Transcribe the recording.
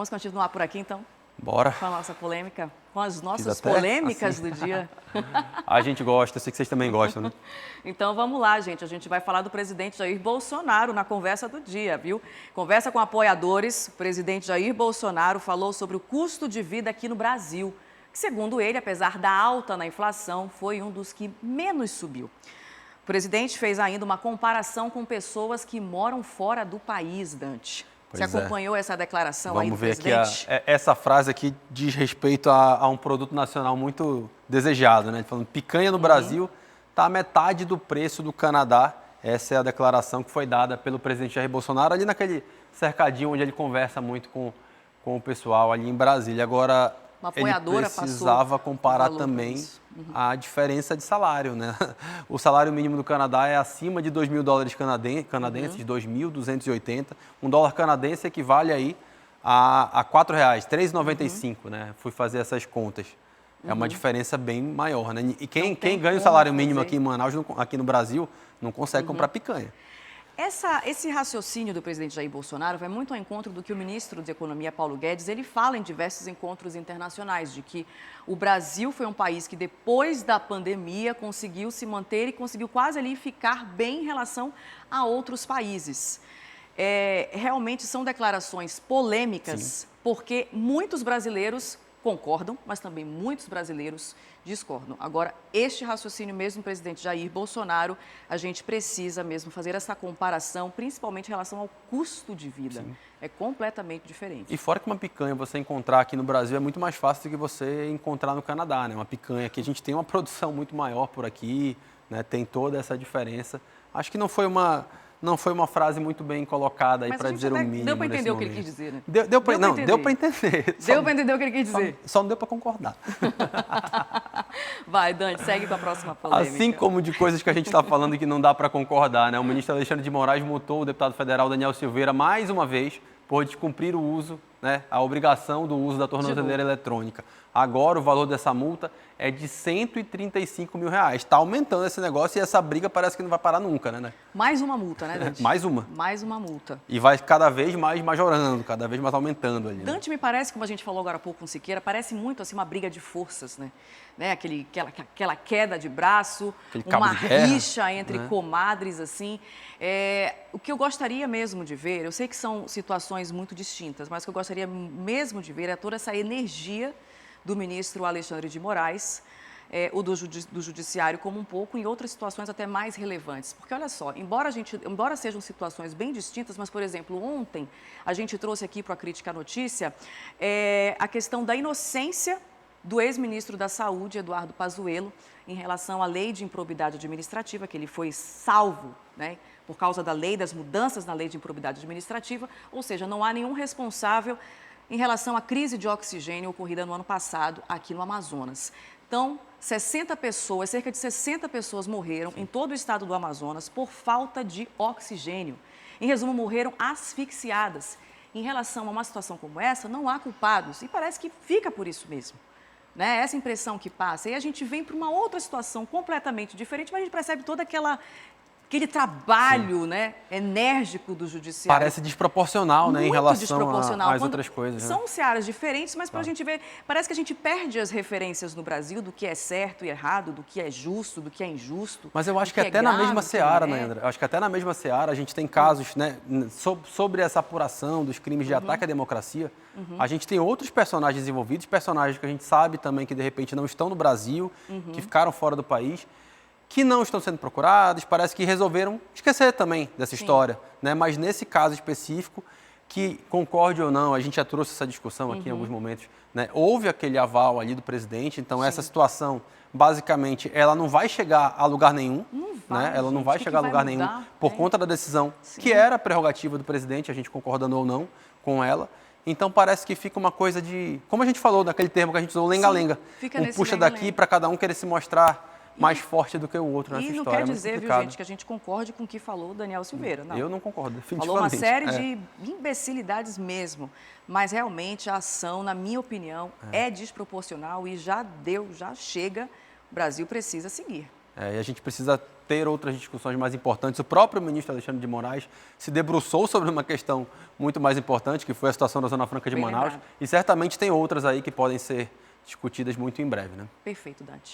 Vamos continuar por aqui, então? Bora. Com a nossa polêmica, com as nossas polêmicas assim. do dia. A gente gosta, eu sei que vocês também gostam, né? Então vamos lá, gente. A gente vai falar do presidente Jair Bolsonaro na conversa do dia, viu? Conversa com apoiadores. O presidente Jair Bolsonaro falou sobre o custo de vida aqui no Brasil, que, segundo ele, apesar da alta na inflação, foi um dos que menos subiu. O presidente fez ainda uma comparação com pessoas que moram fora do país, Dante. Você acompanhou essa declaração aí do presidente? Vamos ver aqui, essa frase aqui diz respeito a um produto nacional muito desejado, né? Falando picanha no Brasil está a metade do preço do Canadá. Essa é a declaração que foi dada pelo presidente Jair Bolsonaro ali naquele cercadinho onde ele conversa muito com o pessoal ali em Brasília. Agora, uma apoiadora ele precisava comparar também a diferença de salário, né? O salário mínimo do Canadá é acima de $2.000 canadenses, de 2.280. $1 canadense equivale aí a R$4, R$3,95, né? Fui fazer essas contas. É uma diferença bem maior, né? E quem ganha o salário mínimo aqui em Manaus, aqui no Brasil, não consegue comprar picanha. Esse raciocínio do presidente Jair Bolsonaro vai muito ao encontro do que o ministro da Economia, Paulo Guedes, ele fala em diversos encontros internacionais, de que o Brasil foi um país que, depois da pandemia, conseguiu se manter e conseguiu quase ali ficar bem em relação a outros países. Realmente são declarações polêmicas, porque muitos brasileiros concordam, mas também muitos brasileiros discordam. Agora, este raciocínio mesmo do presidente Jair Bolsonaro, a gente precisa mesmo fazer essa comparação, principalmente em relação ao custo de vida. Sim. É completamente diferente. E fora que uma picanha você encontrar aqui no Brasil é muito mais fácil do que você encontrar no Canadá, né? Uma picanha aqui, a gente tem uma produção muito maior por aqui, né? Tem toda essa diferença. Acho que não foi uma frase muito bem colocada aí para dizer o mínimo. Deu para entender o que ele quis dizer, né? Deu para entender. Deu para entender o que ele quis dizer. Só não deu para concordar. Vai, Dante, segue com a próxima polêmica. Assim como de coisas que a gente está falando que não dá para concordar, né? O ministro Alexandre de Moraes multou o deputado federal Daniel Silveira mais uma vez por descumprir o uso, né, a obrigação do uso da tornozeleira eletrônica. Agora o valor dessa multa é de R$135 mil. Está aumentando esse negócio e essa briga parece que não vai parar nunca, né? Mais uma multa, né, Dante? Mais uma. Mais uma multa. E vai cada vez mais majorando, cada vez mais aumentando ali. Dante, me parece, como a gente falou agora há pouco com o Siqueira, parece muito assim uma briga de forças, né? Aquela queda de braço, uma rixa entre comadres, assim. O que eu gostaria mesmo de ver, eu sei que são situações muito distintas, mas o que eu gostaria mesmo de ver é toda essa energia do ministro Alexandre de Moraes, ou do Judiciário como um pouco, em outras situações até mais relevantes. Porque, olha só, embora sejam situações bem distintas, mas, por exemplo, ontem a gente trouxe aqui para a Crítica à Notícia a questão da inocência do ex-ministro da Saúde, Eduardo Pazuello, em relação à lei de improbidade administrativa, que ele foi salvo, né, por causa da lei, das mudanças na lei de improbidade administrativa, ou seja, não há nenhum responsável em relação à crise de oxigênio ocorrida no ano passado aqui no Amazonas. Então, cerca de 60 pessoas morreram em todo o estado do Amazonas por falta de oxigênio. Em resumo, morreram asfixiadas. Em relação a uma situação como essa, não há culpados e parece que fica por isso mesmo. Né? Essa impressão que passa. E a gente vem para uma outra situação completamente diferente, mas a gente percebe todo aquele trabalho, né, enérgico do judiciário. Parece desproporcional, né, em relação às outras coisas. Né? São searas diferentes, mas para a gente ver, parece que a gente perde as referências no Brasil do que é certo e errado, do que é justo, do que é injusto. Mas eu acho que até na mesma seara, né, André? Eu acho que até na mesma seara a gente tem casos, né, sobre essa apuração dos crimes de ataque à democracia. A gente tem outros personagens envolvidos, personagens que a gente sabe também que de repente não estão no Brasil, que ficaram fora do país, que não estão sendo procurados, parece que resolveram esquecer também dessa história, né? Mas nesse caso específico, que concorde ou não, a gente já trouxe essa discussão aqui em alguns momentos, né? Houve aquele aval ali do presidente, então essa situação, basicamente, ela não vai chegar a lugar nenhum, né? Ela não vai chegar a lugar nenhum por conta da decisão que era a prerrogativa do presidente, a gente concordando ou não com ela. Então parece que fica uma coisa de, como a gente falou naquele termo que a gente usou, lenga-lenga. Puxa daqui para cada um querer se mostrar mais forte do que o outro nessa história. E não quer dizer, viu, gente, que a gente concorde com o que falou o Daniel Silveira. Não. Eu não concordo, definitivamente. Falou uma série de imbecilidades mesmo, mas realmente a ação, na minha opinião, é desproporcional e já chega, o Brasil precisa seguir. E a gente precisa ter outras discussões mais importantes. O próprio ministro Alexandre de Moraes se debruçou sobre uma questão muito mais importante, que foi a situação da Zona Franca de Manaus. E certamente tem outras aí que podem ser discutidas muito em breve, né? Perfeito, Dante.